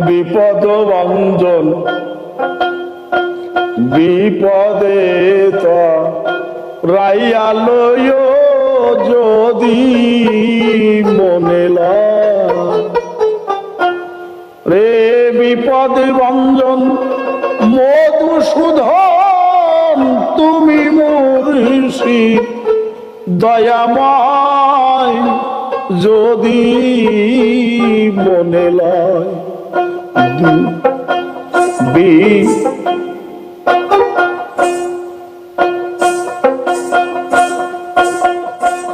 বিপদ ভঞ্জন বিপদে রাইয়া লয় যদি মনে রে বিপদ ভঞ্জন মধুসূদন তুমি মুর্শিদ দয়াময় যদি মনে লয়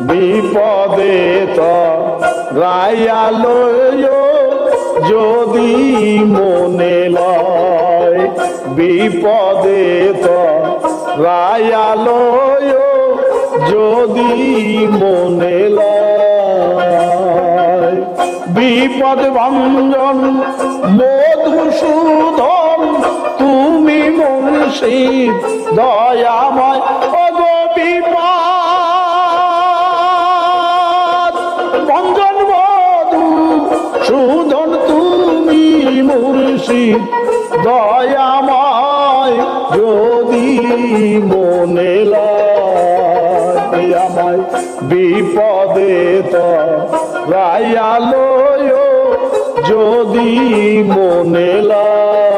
বিপদে রাইয়া লয় যদি মনে লয় বিপদে রাইয়া লয় যদি মনে লয় বিপদ ভঞ্জন মধুসূদন তুমি মুর্শিদ দয়াময় ওগো বিপদ ভঞ্জন মধুসূদন তুমি মুর্শিদ দয়াময় যদি মনে লয় আমায় বিপদে রাইয়া লয় যদি মনে লয়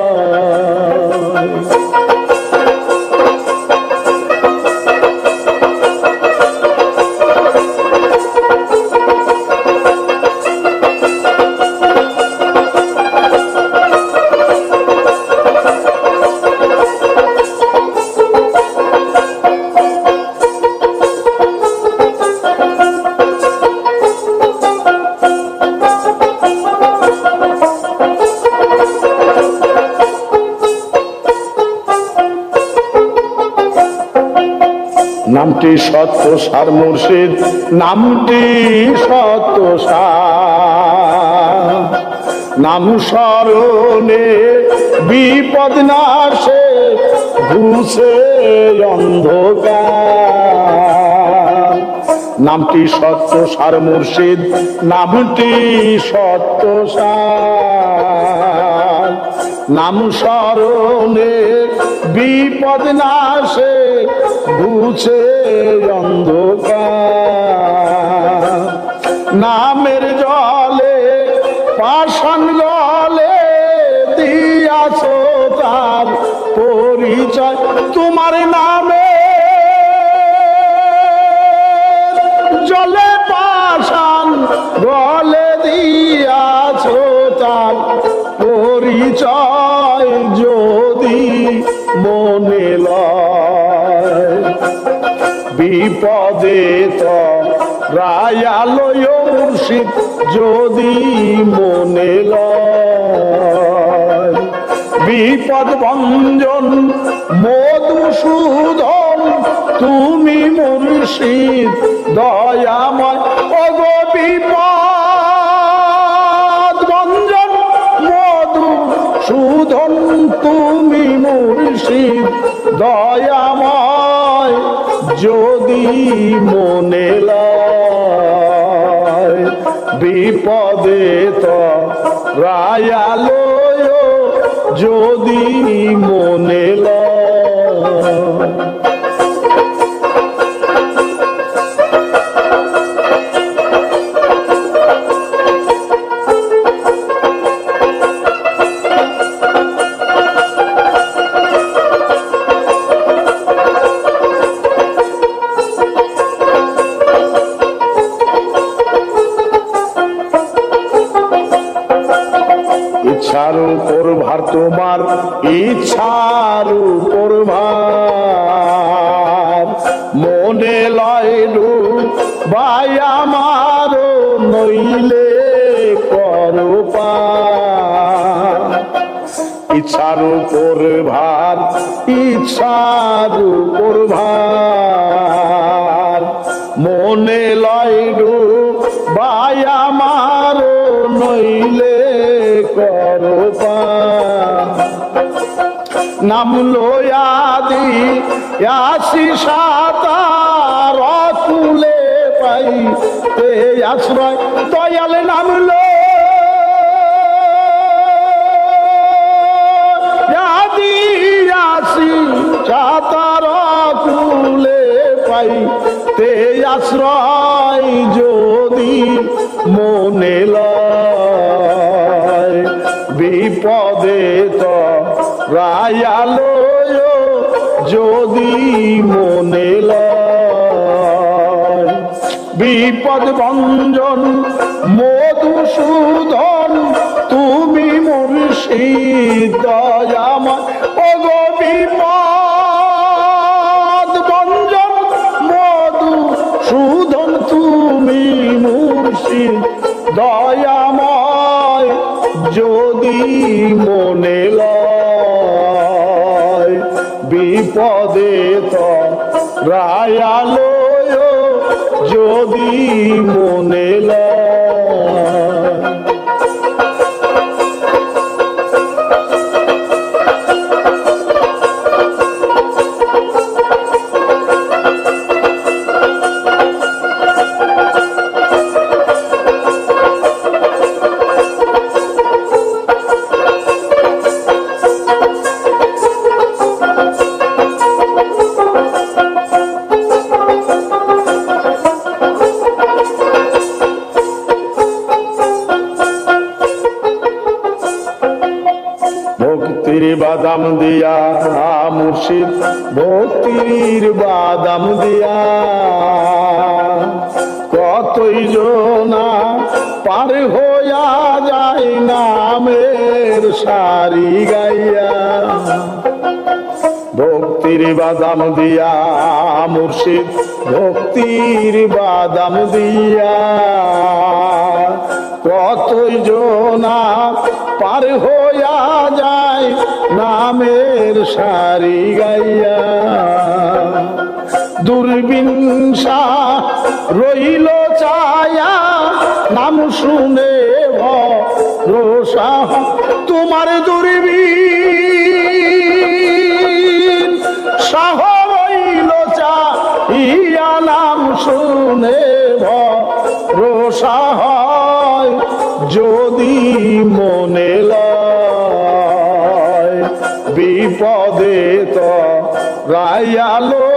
নামটি সত্য সার মুর্শিদ নামটি সত্য সার নাম স্মরণে বিপদ নাশে ঘুষে অন্ধকার নামটি সত্য সার মুর্শিদ নামটি সত্য সার নাম স্মরণে বিপদ নাশে ঘুষে অন্ধকার নামের জলে পাষাণ জলে দিয়াছ তার পরিচয় তোমার নামে জলে পাষাণ জলে দিয়াছ তার পরিচয় যদি মনে লয় বিপদে রাইয়া লয় মুর্শিদ যদি মনে লয় বিপদ ভঞ্জন মধুসূদন তুমি মুর্শিদ দয়াময় ওগো বিপদ ভঞ্জন মধুসূদন তুমি মুর্শিদ দয়াময় যদি মনে লয় বিপদে রাইয়া লয় যদি মনে লয় ইচ্ছার উপর ভার তোমার ইচ্ছার উপর ভার মনে লয় ভাই আমার নইলে করো পার ইচ্ছার উপর ভার ইচ্ছার উপর ভার মনে লয় ভাই আমার নইলে করো পার নাম লয়াদি আসি সাতার তুলে পাই পাইতে আশ্রয় দয়াল নামলো চাতার কুলে পাইতে আশ্রয় যদি মনে লয় বিপদে তো রায়ালো যদি মনে লয় বিপদ ভঞ্জন মধুসূদন তুমি মুর্শিদ দয়াময় ওগো বিপদ ভঞ্জন মধুসূদন তুমি মুর্শিদ দয়াময় যদি মনে লয় বিপদে তো রায়ালো যদি মনে লয় ভক্তির বাদাম দিয়া মুর্শিদ ভক্তির বাদাম দিয়া কতই জনা পার হইয়া যায় নামের সারি গাইয়া ভক্তির বাদাম দিয়া মুর্শিদ ভক্তির বাদাম দিয়া কতই জনা পার হইয়া যায় নামের সারি গাইয়া দুর্বিনসা রইল চায়া নাম শুনে ভরসা তোমার দুর্বিন সাহ রইল চাইয়া নাম শুনে ভরসা হয় যদি মনে লয় বিপদে তো রায়ালো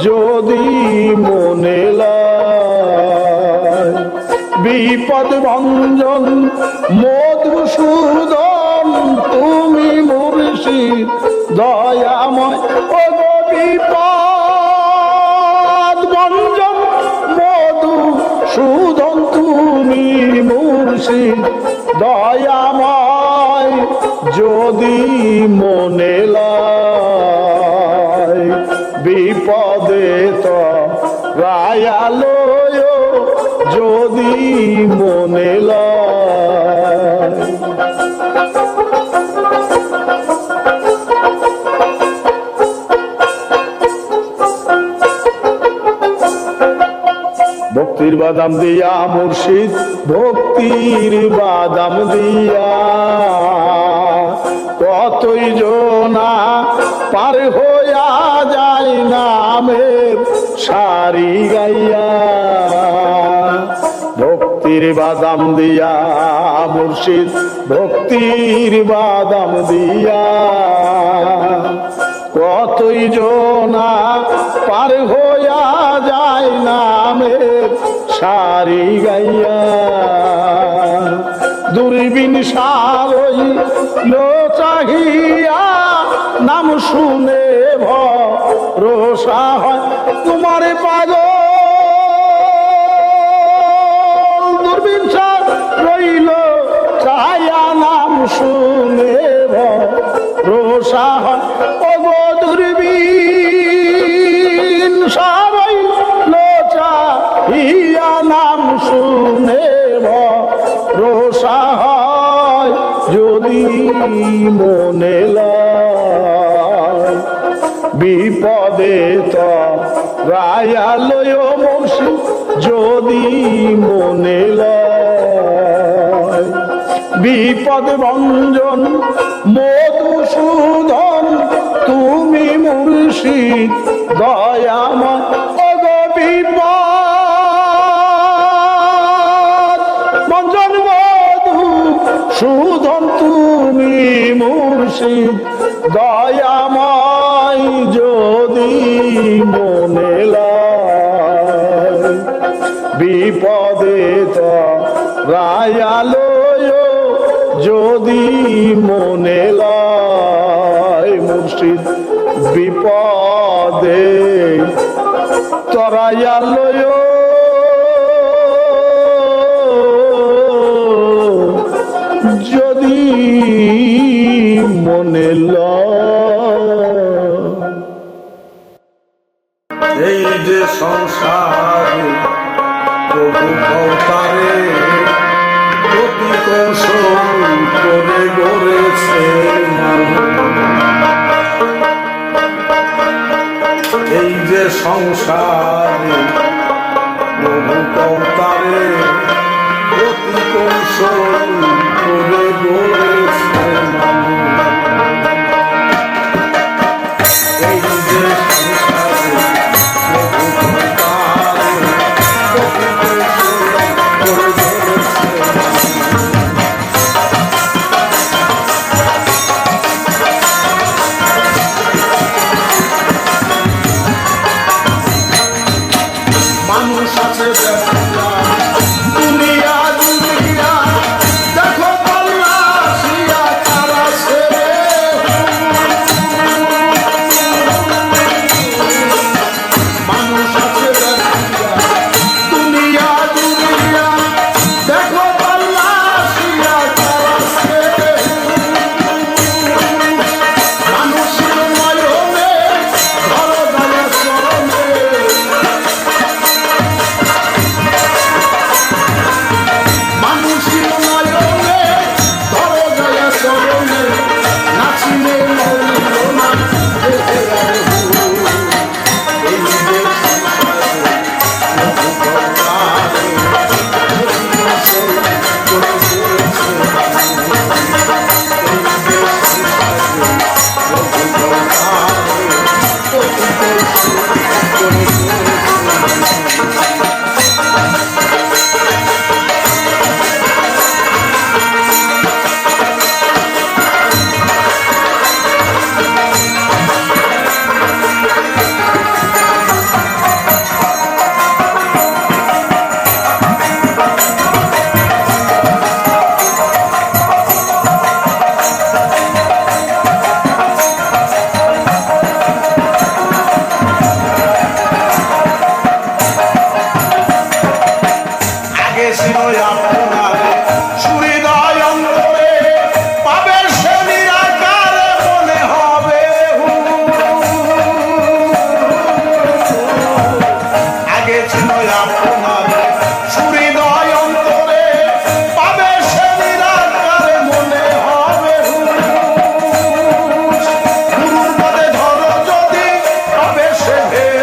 যদি মনে লয় বিপদ ভঞ্জন মধুসূদন তুমি মুর্শিদ দয়াময় ওগো বিপদ ভঞ্জন মধুসূদন তুমি মুর্শিদ দয়াময় যদি মনে লয় বিপদে তো রায়ালো যদি মনে লয় ভক্তির বাদাম দিয়া মুর্শিদ ভক্তির বাদাম দিয়া কতই জনা পার হইয়া যায় নামের সারি গাইয়া ভক্তির বাদাম দিয়া মুর্শিদ ভক্তির বাদাম দিয়া কতই জনা পার হইয়া যায় নামের সারি গাইয়া দুর্বিন সারই লো চাহিয়া নাম শুনে ভরসা হয় তোমার পাগল দুর্বিন সার রইল চাহিয়া নাম শুনে ভরসা হয় ওগো দুর্বিন সার রইল চাহিয়া নাম শুনে ভরসা হয় যদি মনে লয় বিপদে তো রায়ালয় মুর্শিদ যদি মনে লয় বিপদ ভঞ্জন মধুসূদন তুমি মুর্শিদ দয়াময় ওগো বিপদ সুধন তুমি মুর্শিদ দয়াময় যদি মনে লয় বিপদে তো রায়ালয় যদি মনে লয় মুর্শিদ বিপদে তরায়ালয় যদি মনে লয়। এই যে সংসারে প্রভু অবতারে প্রতি কৌশল করে গড়েছে এই যে সংসারে প্রভু অবতারে প্রতি কৌশল করে গড়েছে এই যে মানুষ আছে দুনিয়া দুনিয়া দেখো পাল্লা শিয়া তারা ছেড়ে মানুষ আছে দুনিয়া দুনিয়া দেখো পাল্লা শিয়া তারা ছেড়ে মানুষের নয়নে ধর দয়া চরণে মানুষের নয়নে ধরো দয়া চরণে নাচিলে মরিল না দেখে এই যে আগে ছিল আপনার সুহৃদয় অন্তরে পাবে সে নিরাকারে মনে হবে আগে ছিল আপনার সুহৃদয় অন্তরে পাবে সে নিরাকারে মনে হবে গুরুর পদে ধরো যদি পাবে সে ভেদ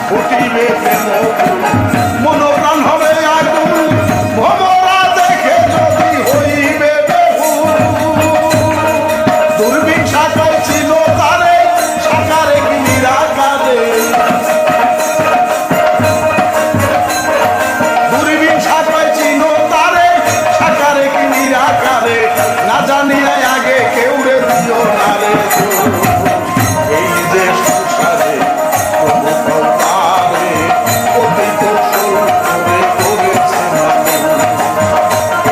ফুটিবে প্রেম ফুল মনোপ্রাণ হবে আগুন ভ্রমরা দেখে যদি হইবে বেহুল দূরবীন শাখায় ছিল তারে শাখারে কি নিরাকারে দূরবীন শাখায় ছিল তারে শাখারে কি নিরাকারে না জানিয়া আগে কেউ রে দিও না রে এই যে সংসারে প্রভু কর্তারে অতীত সুরে করেছে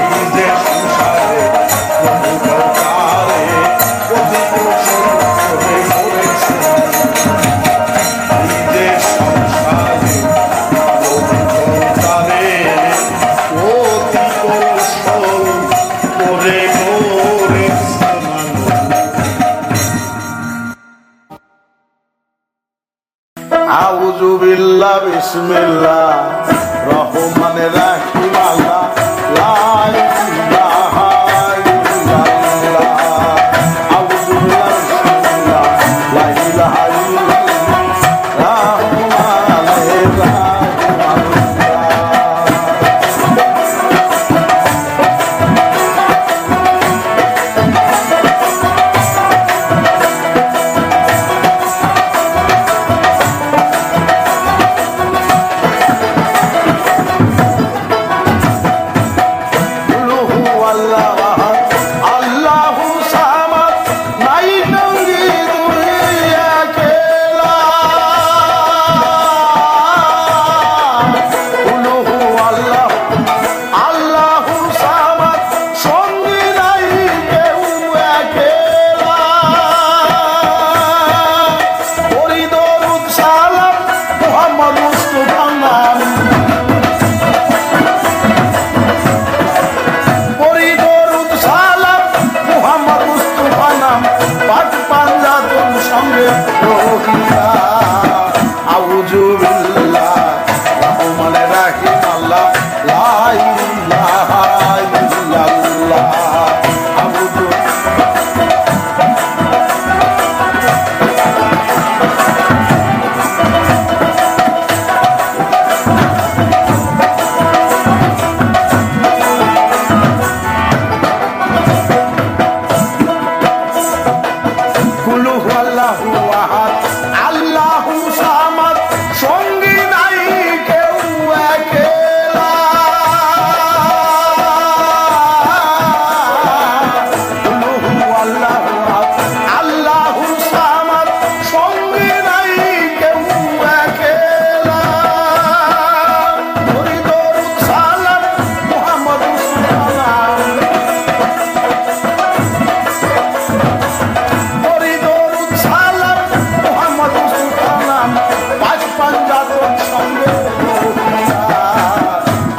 এই যে সংসারে প্রভু কর্তারে অতীত সুরে করেছে এই যে সংসারে প্রভু কর্তারে অতীত সুরে করেছে আউযু বিল্লাহ বিসমিল্লাহ রহমানির রহিম আল্লাহ লা ইলাহা ইল্লাল্লাহ আউযু বিল্লাহ বিসমিল্লাহ লা ইলাহা ইল্লাল্লাহ রহমানির রহিম আউযু বিল্লাহ রহমানির রহিম আল্লাহ লা ইলাহা ইল্লাল্লাহ আউযু কুল হুয়াল্লাহু আহাদ আল্লাহু সামাদ সঙ্গী নাই কেউ একেলা কুল হুয়াল্লাহু আহাদ আল্লাহু সামাদ সঙ্গী নাই কেউ একেলা ওই দরুদ সালাম মুহাম্মদুর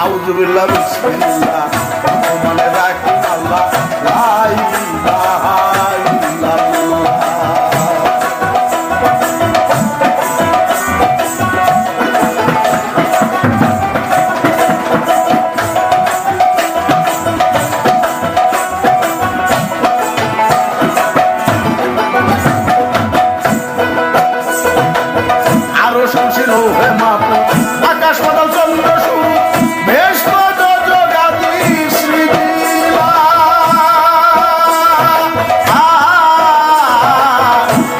আউযু বিল্লাহ বিসমিল্লাহ রহমানির রহিম আল্লাহ লা ইলাহা ইল্লাল্লাহ আরো শুনছিল হে মাপু আকাশ পাতাল চন্দ্র সূর্য বৃহস্পতি জগতি সৃজিলা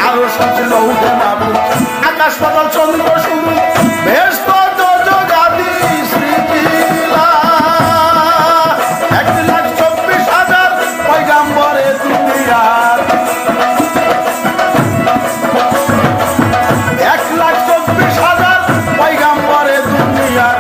আরো শুনছিল হে মাপু আকাশ পাতাল চন্দ্র সূর্য বৃহস্পতি জগতি সৃজিলা 1,24,000 পয়গম্বরে দুনিয়ার 1,24,000 পয়গম্বরে দুনিয়ার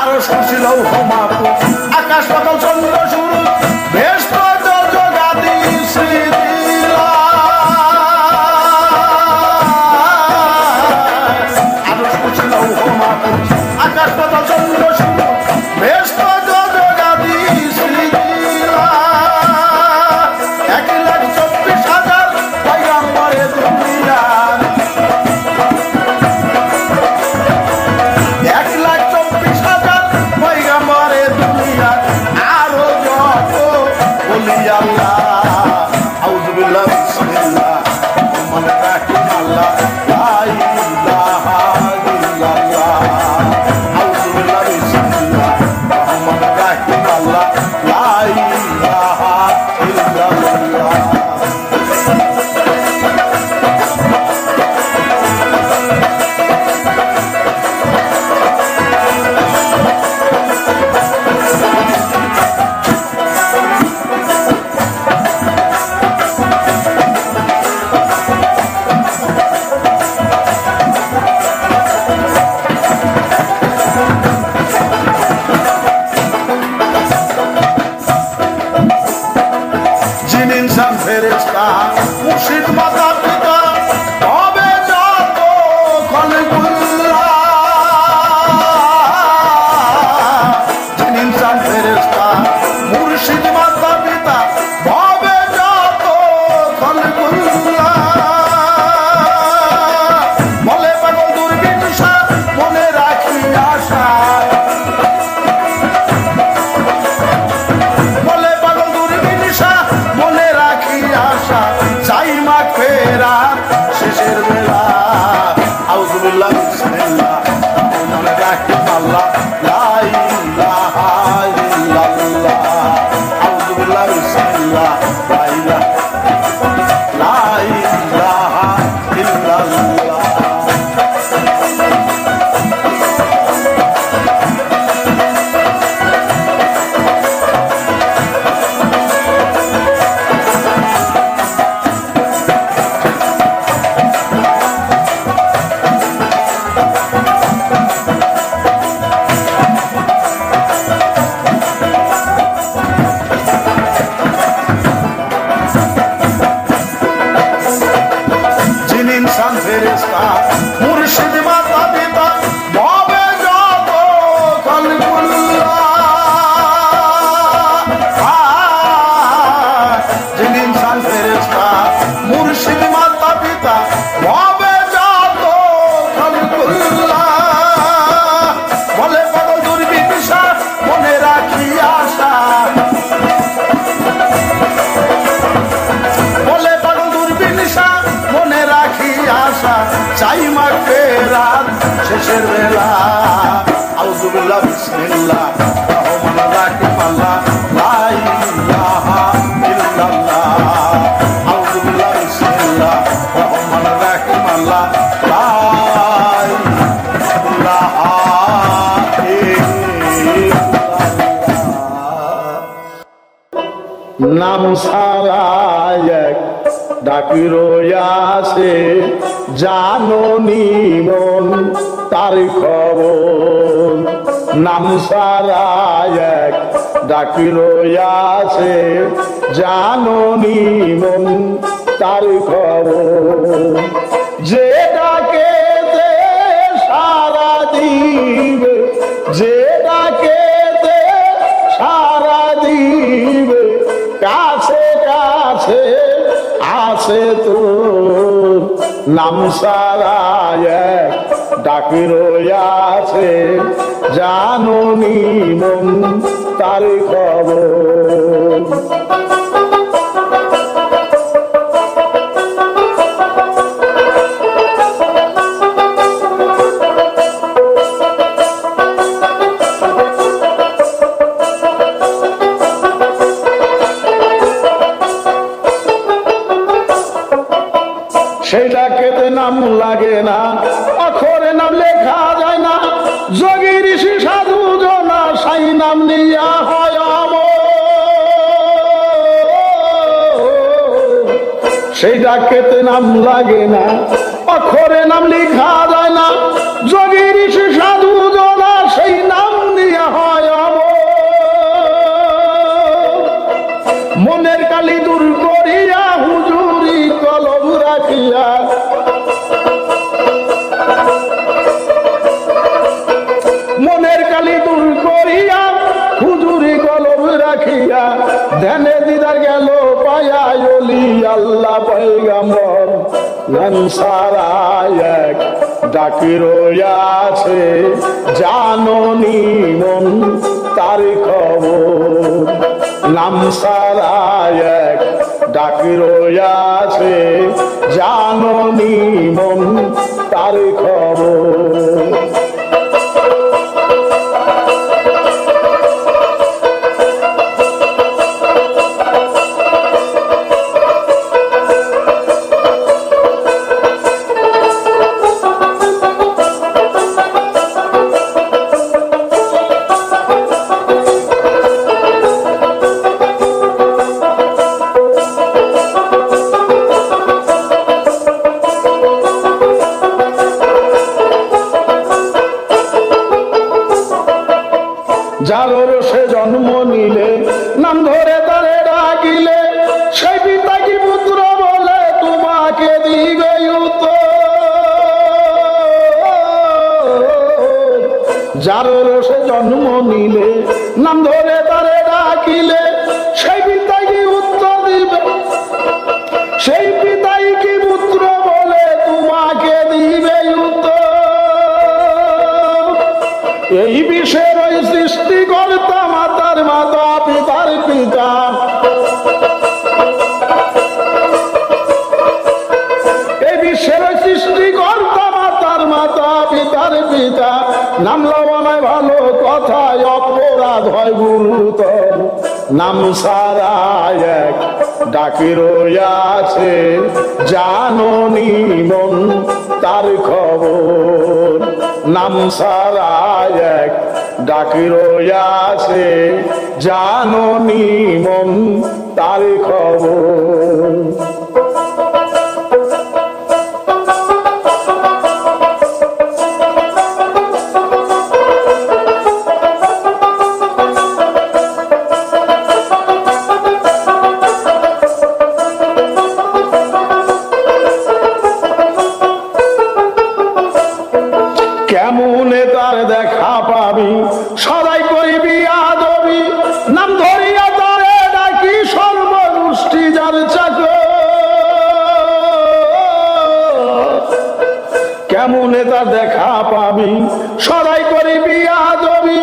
আরো শুনছিল হোমাপু আকাশ পাতাল চন্দ্র শুরু বেশ জগাদি শ্রীলা আরো শুনছিল হোমাপু আকাশ পাতাল চন্দ্র শুরু বেশ জগাদি শ্রীলা 1,24,000 পয়গম্বরে দুনিয়া 1,24,000 পয়গম্বরে দুনিয়া আরো যত বলি আল্লাহ আউযুবিল্লাহ বিসমিল্লাহ মনে রাখি আল্লাহ লা ইলাহা ইল্লাল্লাহ আউযুবিল্লাহ বিসমিল্লাহ মনে রাখি আল্লাহ লা ইলাহা ইল্লাল্লাহ জিন ইনসান ফেরেশতা মুর্শিদ মাতা পিতা তবে যত খলিকুল্লাহ জিন ইনসান ফেরেশতা মুর্শিদ মাতা পিতা তবে যত খলিকুল্লাহ বলে পাগল দুর্বিনসা মনে রাখি আশা বলে পাগল দুর্বিনসা মনে রাখি আশা চাই মা ফেরা শেষের বেলা আউযুবিল্লাহ বিসমিল্লাহ মনে রাখি আল্লাহ লা ইলাহা ইল্লাল্লাহ আউযুবিল্লাহ বিসমিল্লাহ লা ইলাহা ইল্লাল্লাহ জিন ইনসান ফেরেশতা মুর্শিদ মাতা পিতা ভবে যত খলিকুল্লাহ জিন ইনসান ফেরেশতা মুর্শিদ মাতা পিতা ভবে যত খলিকুল্লাহ বলে পাগল দুর্বিনসা মনে রাখি আশা বলে পাগল দুর্বিনসা মনে রাখি আশা চাই মা ফেরাত শেষের বেলা আউযুবিল্লাহ বিসমিল্লাহ মনে রাখি আল্লাহ লা ইলাহা ইল্লাল্লাহ আউযুবিল্লাহ বিসমিল্লাহ মনে রাখি আল্লাহ লা ইলাহা ইল্লাল্লাহ নাম সারা এক ডাকির আছে জানো নিমন তার খবর নাম সারা এক ডাকির আছে জানো নিমন তার খবর যে ডাকে সারা দিবে যে ডাকে সারা দিবে কাছে কাছে আছে তোর নাম সারা এক ডাকির আছে জানো নিমন তার খবর সেই ডাকেতে নাম লাগে না অক্ষরে নাম লেখা যায় না যোগী ঋষি সাধু জনা সাই নাম দিয়া হয় সেই ডাকেতে নাম লাগে না, অক্ষরে নাম লেখা যায় না, যোগী ঋষি সাধু জনা সেই নাম দিয়া হয় অমর। মনের কালি দূর করিয়া হুজুরি কলম রাখিয়া, মনের কালি দূর করিয়া হুজুরি কলম রাখিয়া, ধ্যানে দিদার গেল পায়া ওলি আল্লাহ পয়গম্বর। নাম সারা এক ডাকি রইয়াছে, জাননি মন তার খবর। নাম সারা এক ডাকি রইয়াছে, জাননি মন তার খবর। যার সে জন্ম নিলে, নাম ধরে তারে ডাকিলে, সেই পিতা কি পুত্র বলে তোমাকে দিবে উত্তর। যার সে জন্ম নিলে, নাম ধরে তারে ডাকিলে, সেই পিতা কি উত্তর দিবে, সেই পিতাই কি পুত্র বলে তোমাকে দিবে উত্তর। এই বিশ্বের ওই সৃষ্টিকর্তা মাতার মাতা পিতার পিতা, এই বিশ্বের ওই সৃষ্টিকর্তা মাতার মাতা পিতার পিতা। নাম লওয়ানায় ভালো কথায় অপরাধ হয় গুরুতর। নাম সারা এক ডাকি রইয়াছে, জাননি মন তার খবর। নাম সারা এক ডাকি রইয়াছে, জাননি মন তার খবর। কেমনে তার দেখা পাবি, সদাই করিবি আদবি, নাম ধরিয়া তারে ডাকি সর্বগোষ্ঠী যার চাকর। কেমনে তার দেখা পাবি, সদাই করিবি আদবি,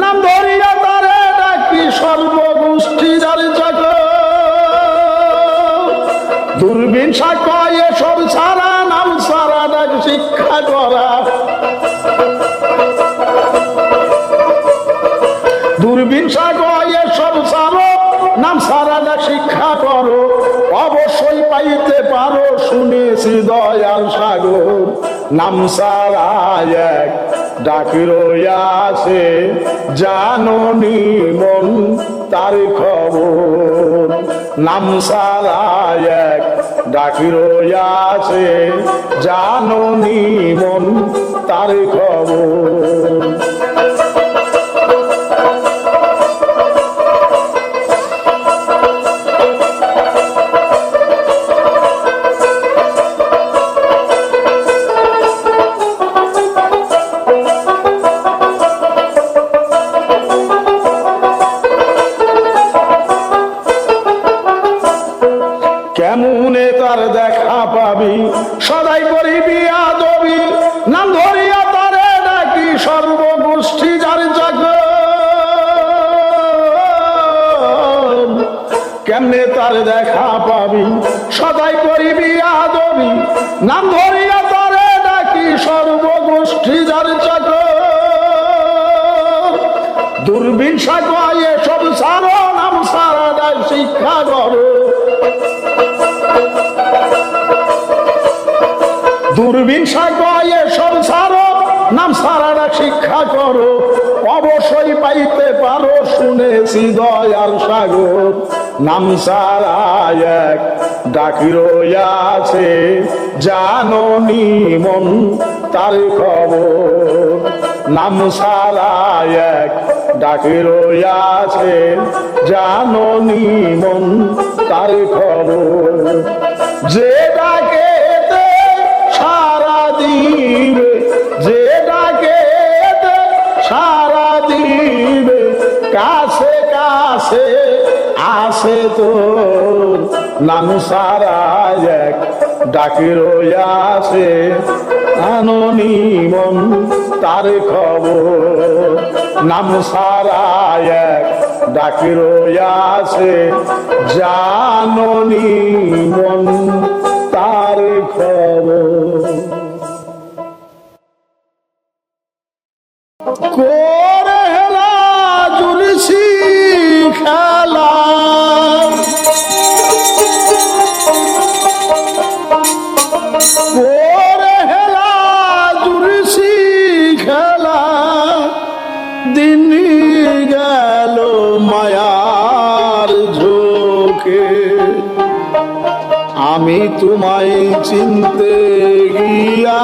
নাম ধরিয়া তারে ডাকি সর্বগোষ্ঠী যার চাকর। দূরবীন সাক্ষ্য এসব ছাড়া, নাম সারা ডাক শিক্ষা করা। দূরবীন সাগর এসব সারো, নাম সারাটা শিক্ষা করো, অবশ্যই পাইতে পারো শুনেছি দয়াল সাগর। নাম সারা এক ডাকি রইয়াছে, জাননি মন তার খবর। নাম সারা এক ডাকি রইয়াছে, জাননি মন তার খবর। কেমনে তার দেখা পাবি, সদাই করিবি আদবি, নাম ধরিয়া তারে ডাকি সর্বগোষ্ঠী যার চাকর। কেমনে তার দেখা পাবি, সদাই করিবি আদবি, নাম ধরিয়া তারে ডাকি সর্বগোষ্ঠী যার চাকর। দূরবীন সাগর এসব সারো, নাম সারা ডাক শিক্ষা করো। দূরবীন সাগর এসব সারো, নাম সারাটা শিক্ষা করো, অবশ্যই পাইতে পারো শুনেছি দয়ার সাগর। নাম সারা এক ডাকি রইয়াছে জাননি মন তার খবর নাম সারা এক ডাকি রইয়াছে জাননি মন তার খবর যে ডাকে সারা দিবে যে ডাকে সারা দিবে কাছে কাছে আসে তো নাম সারা এক ডাকি রইয়াছে আননি মন তার খবর নাম সারা এক ডাকি রইয়াছে জাননি মন তার খবর করে হেলা জুড়ছি খেলা করে হেলা জুড়ছি খেলা দিন গেল মায়ার ঝোঁকে আমি তোমায় চিনতে গিয়া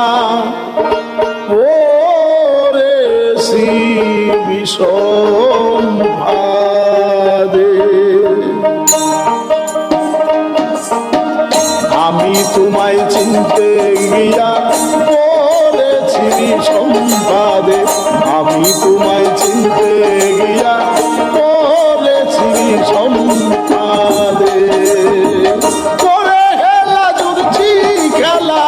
পড়েছি বিষম ফাঁদে আমি তোমায় চিনতে গিয়া পড়েছি বিষম ফাঁদে আমি তোমায় চিনতে গিয়া পড়েছি বিষম ফাঁদে করে হেলা জুড়ছি খেলা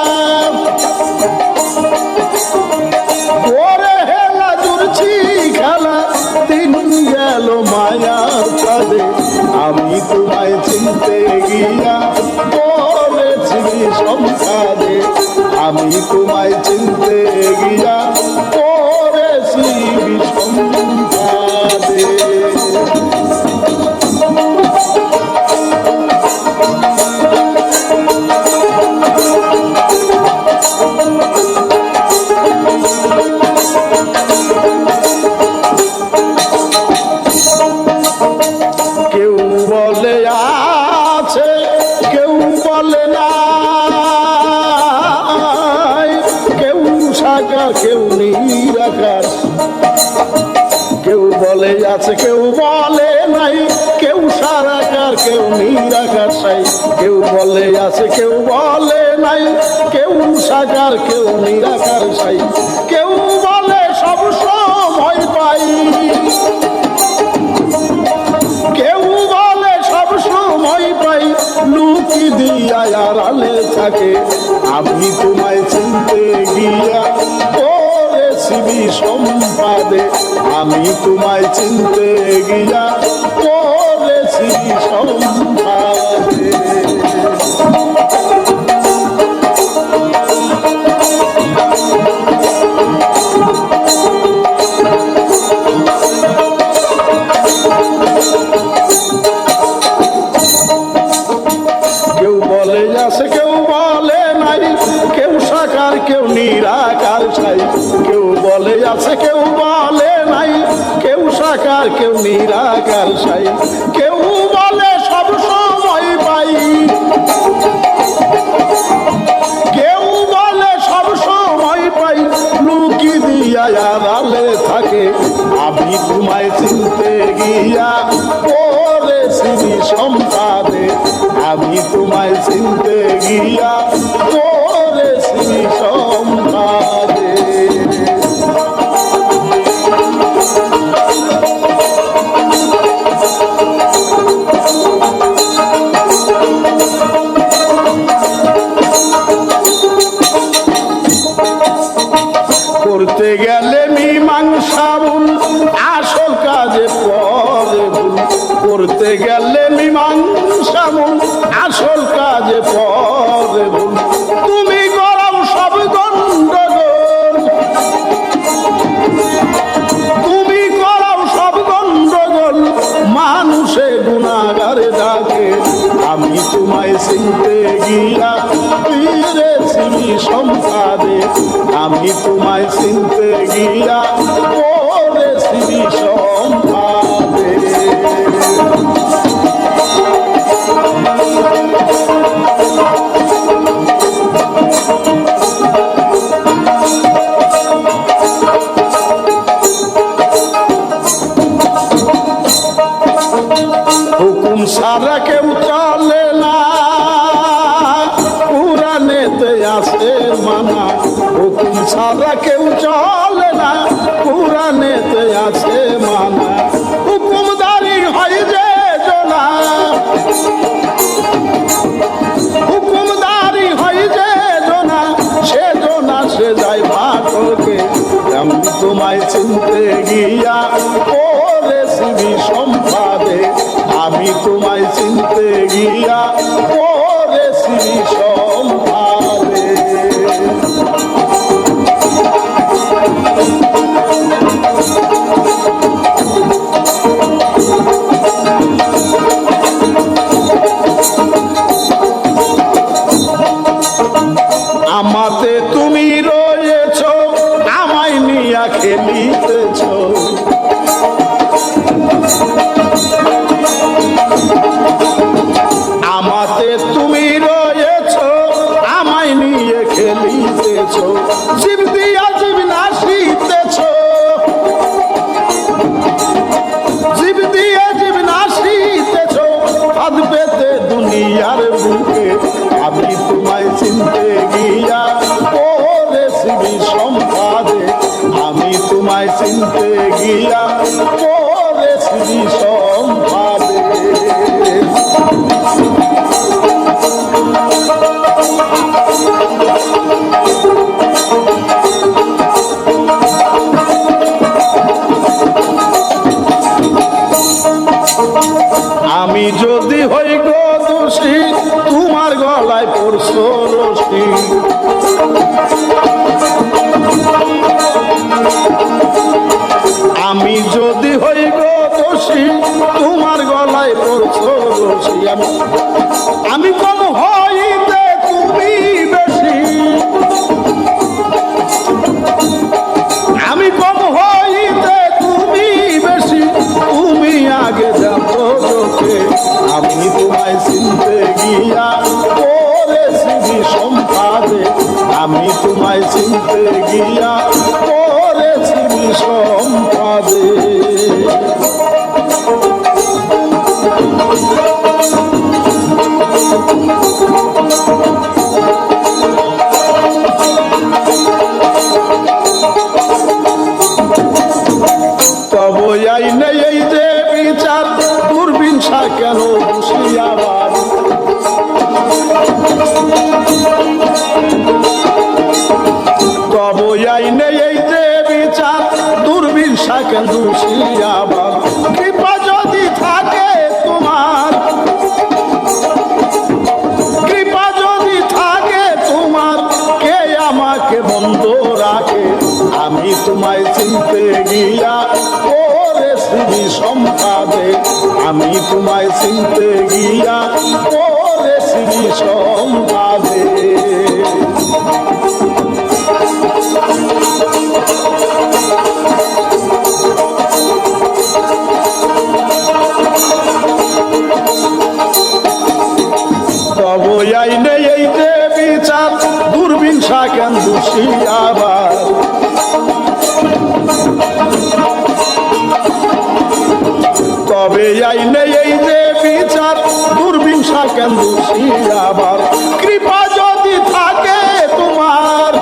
করে হেলা জুড়ছি খেলা দিন গেল মায়ার ফাঁদে আমি তোমায় চিনতে গিয়া পড়েছি সংসারে আমি তোমায় চিনতে গিয়া পড়েছি সংসারে কেউ বলে আছে কেউ বলে না কেউ সাকার কেউ নিরাকার কেউ বলে আছে কেউ বলে নাই কেউ সারাকার কেউ নিরাকার সাই কেউ বলে আছে কেউ বলে নাই কেউ সাকার কেউ নিরাকার সাই কেউ বলে সব সময় পাই কেউ বলে সব সময় পাই লুকি দিয়া আড়ালে থাকে আমি তোমায় চিনতে গিয়া পড়েছি বিষম ফাঁদে আমি তোমায় চিনতে গিয়া পড়েছি বিষম ফাঁদে কেউ বলে আছে কেউ বলে নাই কেউ সাকার কেউ নিরাকার সাই কেউ বলে আছে কেউ বলে নাই কেউ সাকার কেউ নিরাকার সাই কেউ বলে সব সময় পাই কেউ বলে সব সময় পাই লুকি দিয়া আড়ালে থাকে আমি তোমায় চিনতে গিয়া পড়েছি বিষম ফাঁদে আমি তোমায় চিনতে গিয়া পড়েছি বিষম ফাঁদে করতে গেলে মীমাংসা ভুল আসল কাজে পরে ভুল করতে গেলে মীমাংসা ভুল আসল কাজে পরে ভুল তুমি করাও সব গন্ডগোল তুমি করাও সব গন্ডগোল মানুষে গুনাহগারে ডাকে আমি তোমায় চিনতে গিয়া ফিরেছি বিষম ফাঁদে আমি তোমায় চিনতে গিয়া পড়েছি বিষম ফাঁদে মানা, হুকুম ছাড়া কেউ চলে না, কুরআনেতে আছে মানা। হুকুমদারি হয় যে জনা, হুকুমদারি হয় যে জনা, সে জনা সে যায় ভাটকে। আমি তোমায় চিনতে গিয়া পড়েছি বিষম্পাদে, আমি তোমায় চিনতে গিয়া পড়েছি বিষম্পাদে। আমাতে তুমি রয়েছ, আমায় নিয়া খেলিতেছ। আমাতে তুমি রয়েছ, আমায় নিয়ে খেলিতেছ। জীব দিয়া জীব নাশিতেছ, জীব দিয়ে জীব নাশিতেছ। ফাঁদ পেতে দুনিয়ার বুকে, আমি তোমায় চিনতে গিয়া পড়েছি বিষম্পাদে, আমি তোমায় চিনতে গিয়া পড়েছি বিষম্পাদে। আমি যদি হই গো দোষী, তোমার গলায় পড়ছো রশি। আমি যদি হই গো দোষী, তোমার গলায় পড়ছো রশি। আমি কম হইতে তুমি বেশি, আমি কম হইতে তুমি বেশি। তুমি আগে যাবো চোখে, আমি তোমায় চিনতে গিয়া পড়েছি বিষম্পাদে, আমি তোমায় চিনতে গিয়া পড়েছি বিষম্পাদে। তব আইনে এই যে বিচার, দুর্বিনসা কেন হুঁশিয়াবার। তব আইনে এই যে বিচার, দুর্বিনসা কেন হুঁশিয়াবার। কৃপা যদি থাকে তোমার, কৃপা যদি থাকে তোমার, কে আমাকে বন্ধ রাখে। আমি তোমায় চিনতে গিয়া পড়েছি বিষম্পাদে, আমি তোমায় চিনতে গিয়া পড়েছি বিষম্পাদে। তব আইনে এই যে বিচার, দুর্বিনসা কেন হুঁশিয়াবার। তবে আইনে এই যে বিচার, দুর্বিনসা কেন হুঁশিয়াবার। কৃপা যদি থাকে তোমার,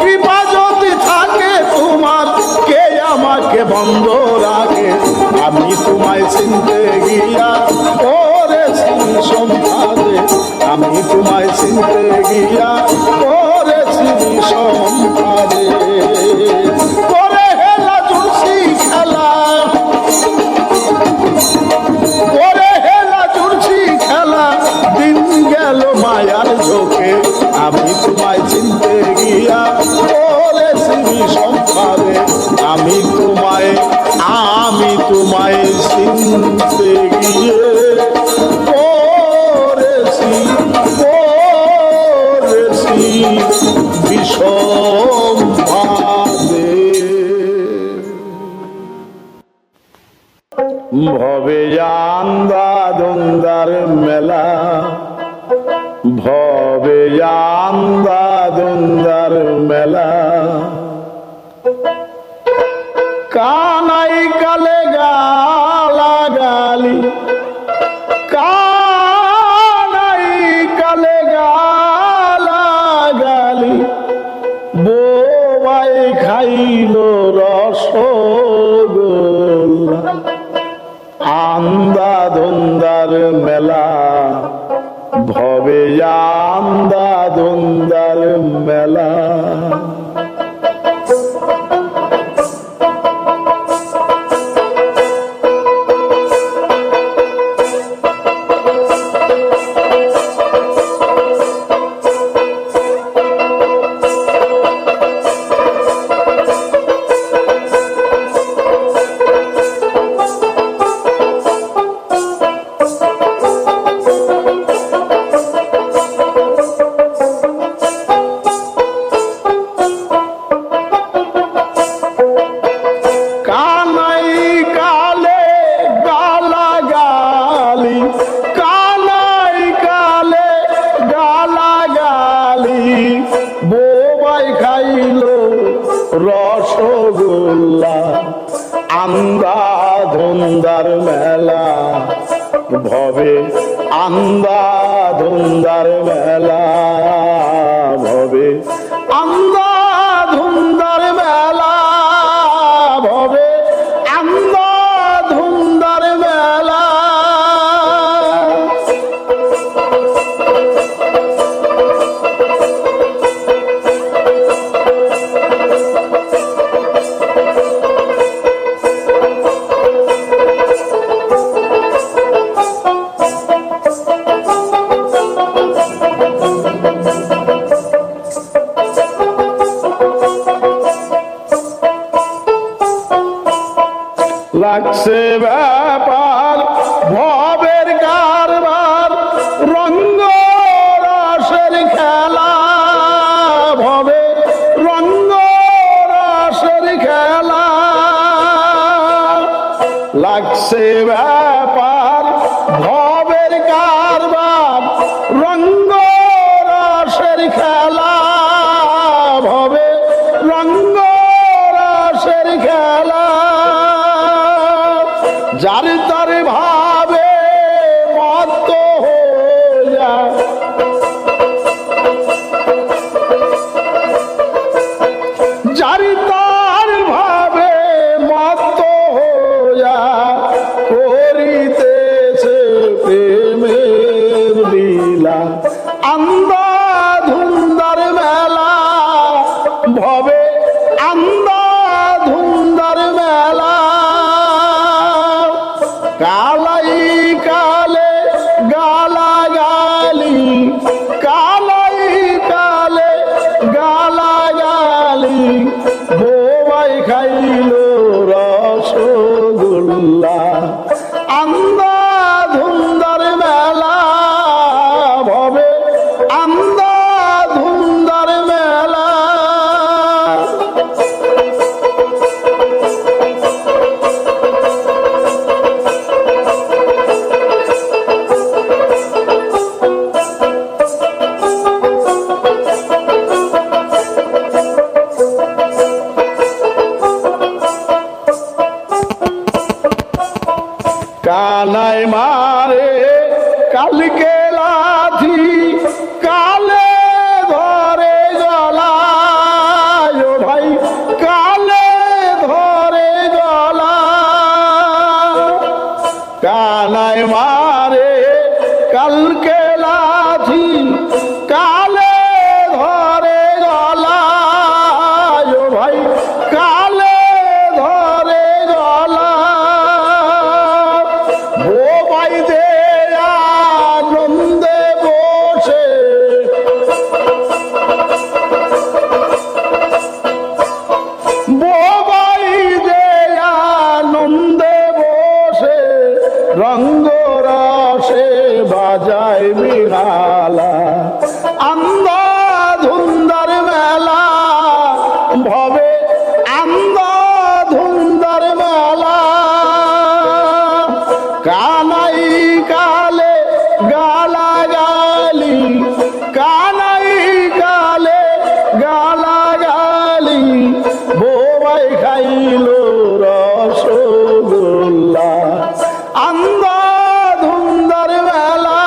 কৃপা যদি থাকে তোমার, কে আমাকে বন্ধ রাখে। আমি তোমায় চিনতে গিয়া পড়েছি বিষম্পাদে, আমি তোমায় চিনতে গিয়া পড়েছি বিষম্পাদে। করে হেলা জুড়ছি খেলা, করে হেলা জুড়ছি খেলা। দিন গেল মায়ার ঝোঁকে, আমি তোমায় চিনতে গিয়া পড়েছি বিষম্পাদে, আমি তোমায় চিনতে গিয়ে পড়েছি বিষম্পাদে। ভবে জান্দা দন্দার মেলা, ভবে জান্দা দন্দার মেলা। কানাই কালে গালাগালি, কানাই কালে গাল মেলা। রসগোল্লা আন্দা ধন্দার মেলা ভবে, আন্দা ধন্দার মেলা ভবে, আন্দা ধন্দার মেলা ভবে, আন্দা ধন্দার মেলা। লাগছে ব্যাপার ভবের কারবার, রঙ্গ রসের খেলা ভবে, রঙ্গ রসের খেলা। লাগছে ব্যাপার ভবের কারবার, রঙ্গ রসের খেলা ভবে, রঙ্গ রসের খেলা। যার তার ভাবে মত্ত হইয়া, যার তার ভাবে মত্ত হইয়া করিতেছে প্রেমের লীলা। আন্দা ধুন্দার মেলা ভবে, আন্দা ধুন্দার মেলা। কালাই কালে গালা গালি, কালাই কালে গালা গালি, বোবাই খাইল রসগোল্লা। আন্দা ধুন্দার মেলা ভবে, আন্দা ধুন্দার মেলা। কানাই মারে কালকে লাথি, কালে ধরে গলায় ভাই, কালে ধরে গলা। কানাই মারে কালকে লাথি, কালে ধরে গলায় ভাই, কালে ধরে গলা। বোবাই দে আনন্দে বসে, বোবাই দে আনন্দে বসে, রঙ্গ রসে বাজায় বিড়ালা। আন্দা ধুন্দার মেলা ভবে, আন্দা ধুন্দার মেলা। কানাই কালে গালা গালি, কানাই কালে গালা গালি, বোবাই খাইল রসগোল্লা। আন্দা ধুন্দার মেলা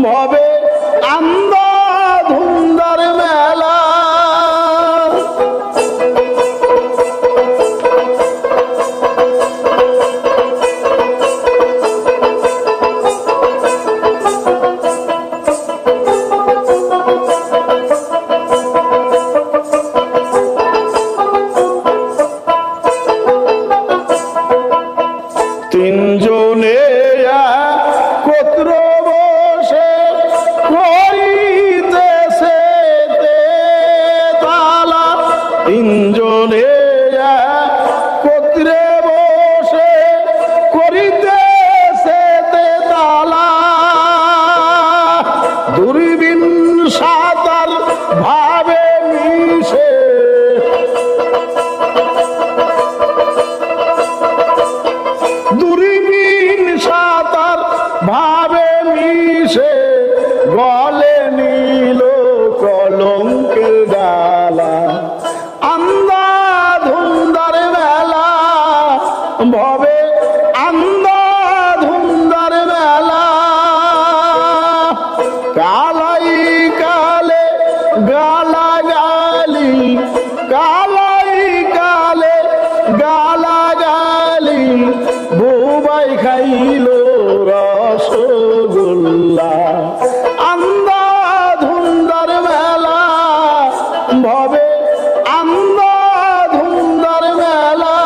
ভবে, আন্দা ধুন্দার মেলা। গালাগালি, কালাই কালে গালাগালি, বুবাই খাইল রসগোল্লা। আন্দা ধুন্দার মেলা ভবে, আন্দা ধুন্দার মেলা।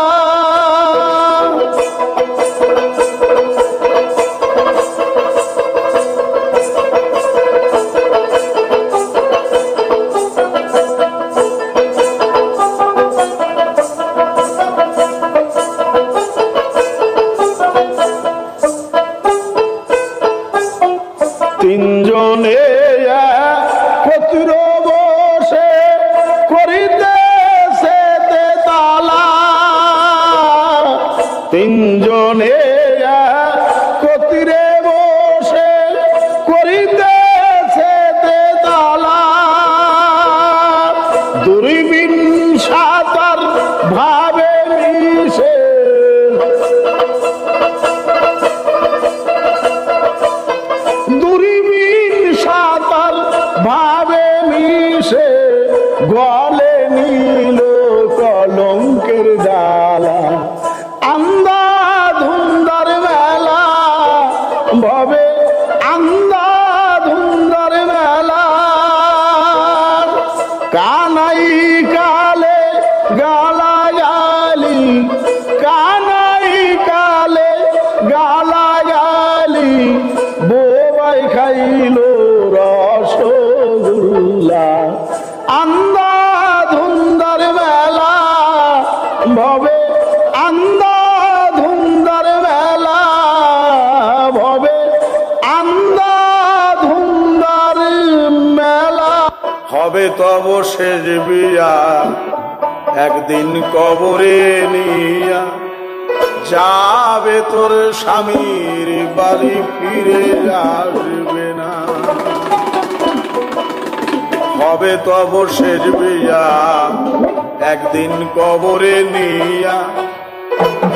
তিনজনে পত্র বসে করিতেছে তালা, তিনজনে কতিরে বসে করিতেছে তালা। দুর্বিন সাতার ভাবে মিশে, সাঁতার ভাবে মিশে গলে নীল কলঙ্কের ডালা। আন্দা ধুন্দার মেলা ভবে, আন্দা ধুন্দার মেলা। কানাই কালে গালাগালি, কানাই কালে গালাগালি, বোবাই খাইল রসগোল্লা। আন্দা ধুন্দার মেলা ভবে, আন্দা ধুন্দার মেলা ভবে, আন্দা ধুন্দার মেলা। হবে তব শেষ বিয়া একদিন কবরে নিয়া, যাবে তোর স্বামীর বাড়ি ফিরে আসবে না। হবে তব শেষ বিয়া একদিন কবরে নিয়া,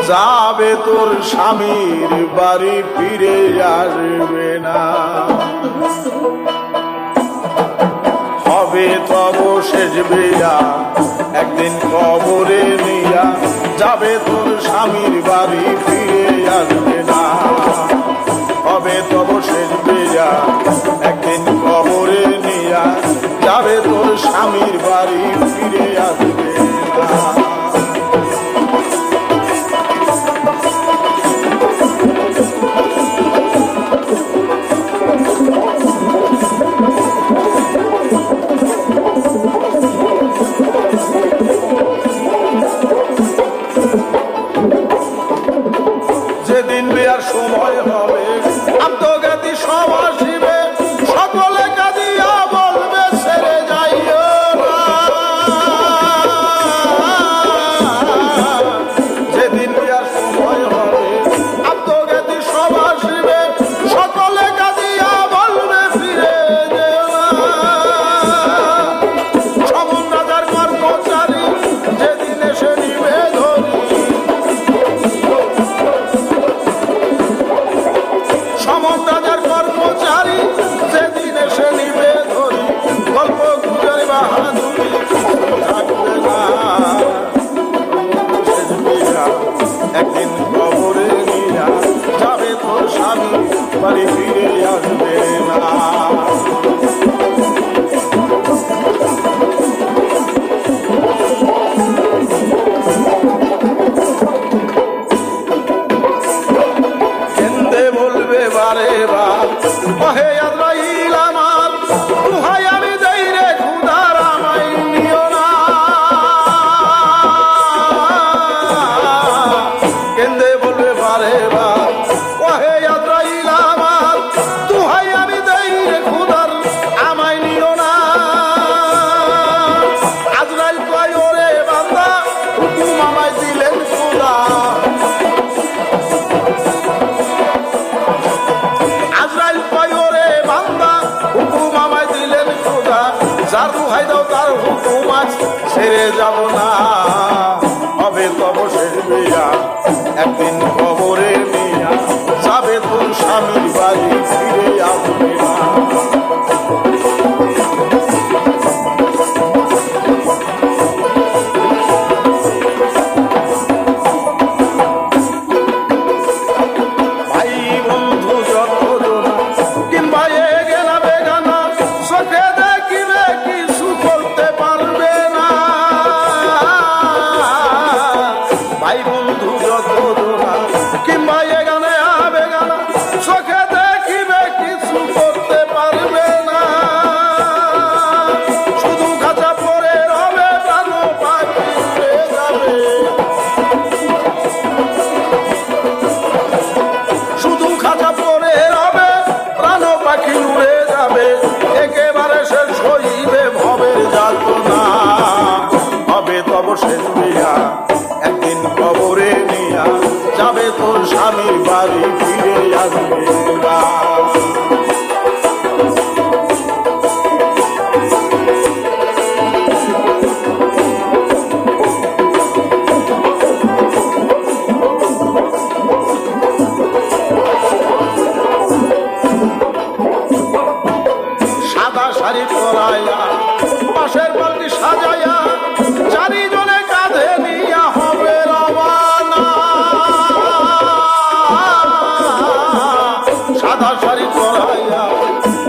যাবে তোর স্বামীর বাড়ি ফিরে আসবে না। হবে তব শেষ বিয়া একদিন কবরে নিয়া, যাবে তোর স্বামীর বাড়ি ফিরে আসবে না। হবে তব শেষ বিয়া একদিন কবরে নিয়া, যাবে তোর স্বামীর বাড়ি ফিরে আসবে না। যেদিন বিয়ার সময় হবে আত্মজ্ঞাতি সব আসিবে, সকলে কাঁদিয়া বলবে ছেড়ে যাইও না। যেদিন বিয়ার সময় হবে আত্মজ্ঞাতি সব আসিবে, সকলে কাঁদিয়া বলবে ফিরে যেও না। সমন রাজার কর্মচারী যেদিন এসে নিবে ধরি, সমন রাজার কর্মচারী যেদিন এসে নিবে ধরি, গল্প গুজর বাহাদুরি থাকবে না। একদিন কবরে নিয়া, যাবে তোর স্বামী বাড়ি ফিরে আসবে না। কেন্দে বলবে বারে বার, ওহে আজরাইল আমার, দুহাই আমি দেই রে খুদার, আমায় নিও না। কেন্দে বলবে বারে বার, ওহে আজরাইল আমার, দুহাই আমি দেই রে খুদার, আমায় নিও না। আজরাইল কয় ওরে বান্দা, হুকুম আমায় দিলেন খুদা। আজরাইল কয় ওরে বান্দা, হুকুম আমায় দিলেন খোদা, যার দুহাই দাও তার হুকুম আজ ছেড়ে যাব না। হবে তব শেষ বিয়া একদিন কবরে নিয়া, যাবে তোর স্বামীর বাড়ি ফিরে আসবে না। পরাইয়া পাশের পাল্টি সাজাইয়া চারিজনে কাঁধে নিয়া হবে রওয়ানা। সাদা শাড়ি পরাইয়া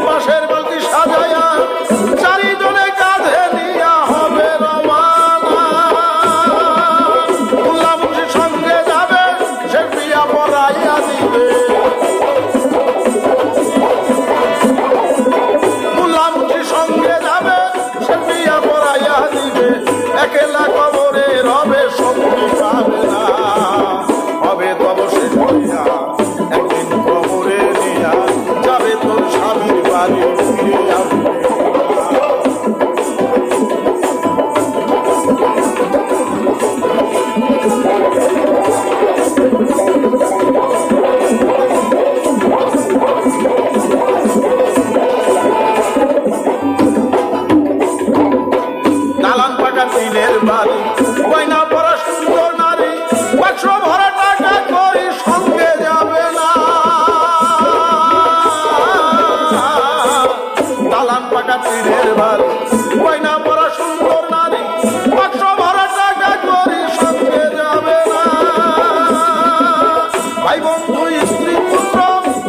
পাশের পাল্টি সাজাইয়া চারিজনে কাঁধে নিয়া হবে রওয়ানা। মোল্লা মুন্সির সঙ্গে যাবে সে বিয়া পরাইয়া দিবে। মোল্লা মুন্সির সঙ্গে যাবে সে বিয়া পরাইয়া দিবে। একেলা কবরে রবে সঙ্গী পাবে না, হবে তব সে বিয়া একদিন কবরে নিয়া যাবে তোর স্বামীর বাড়ি ফিরে আসবে। দালান পাকা টিনের বাড়ি, গয়না পরা সুন্দর নারী, বাক্স ভরা টাকা করি সঙ্গে যাবে না। দালান পাকা টিনের বাড়ি, গয়না পরা সুন্দর নারী, বাক্স ভরা টাকা করি সঙ্গে যাবে না। ভাই বন্ধু স্ত্রী পুত্র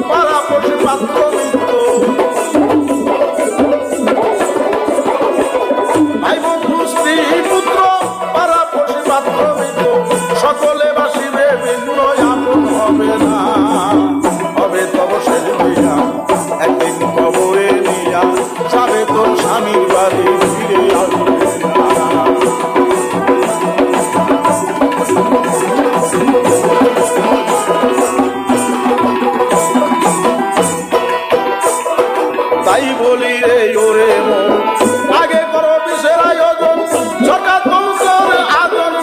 পাড়া পড়শি পাত্র মিত্র, ভাই বন্ধু স্ত্রী পুত্র পাড়া পড়শি পাত্র মিত্র, সকলে বাসিবে ভিন্ন আপন হবে না। হবে তব শেষ বিয়া একদিন কবরে নিয়া যাবে তোর স্বামীর বাড়ি ফিরে আসবে না। তাই বলি রে ওরে মন, আগে করো বিশের আয়োজন, সরকার তোর আদর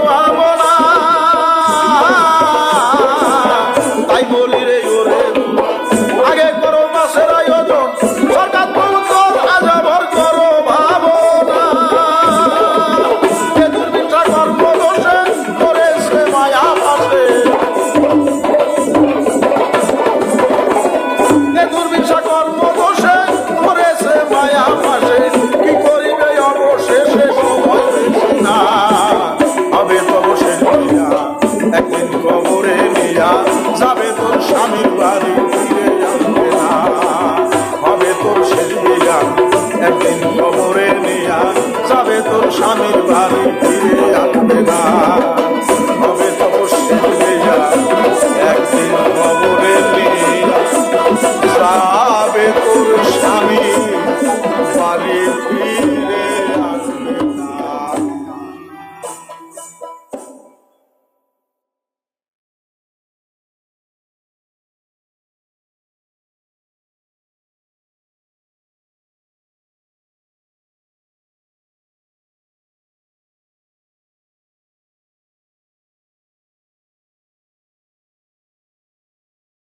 পাবো না। তাই বলি রে ওরে মন, আগে করো মাসের আয়োজন, সরকার তোর আজবর করো ভাবো না। এ দুর্বিষা কর্মদোষে করেছে মায়া পাশে, এ দুর্বিষা কর্মদোষে করেছে মায়া পাশে। কি করিবে অবশেষে সময় বেশি না, হবে তব শেষ বিয়া একদিন কবরে নিয়া যাবে তোর স্বামীর বাড়ি ফিরে আসবে না। হবে তোর শেষ বিয়া একদিন কবরে নিয়া যাবে তোর স্বামীর